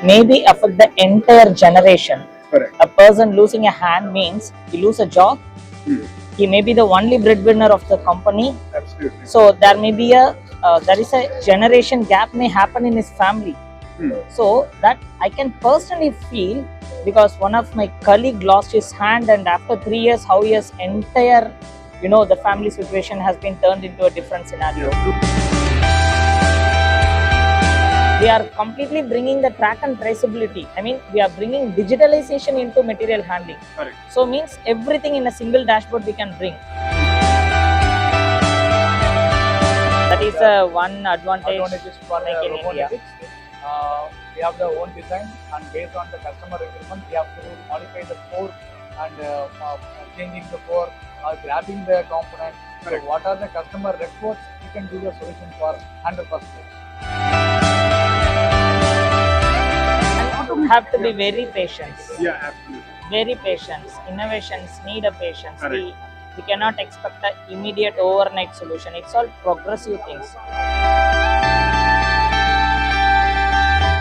maybe affect the entire generation. Correct. A person losing a hand means he lose a job. He may be the only breadwinner of the company. Absolutely. So there may be there is a generation gap may happen in his family. So that I can personally feel, because one of my colleague lost his hand, and after 3 years, how his entire, the family situation has been turned into a different scenario. We are completely bringing the track and traceability. I mean, we are bringing digitalization into material handling. Correct. So means everything in a single dashboard we can bring. That is one advantage for like in India. robotics. We have the own design, and based on the customer requirement, we have to modify the core and changing the core, grabbing the component. So what are the customer reports, you can do the solution for 100%. And you have to be very patient. Yeah, absolutely. Very patient. Innovations need a patience. Correct. We cannot expect an immediate overnight solution. It's all progressive things.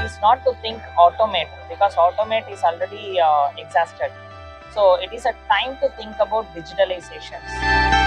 It's not to think automate, because automate is already exhausted. So it is a time to think about digitalizations.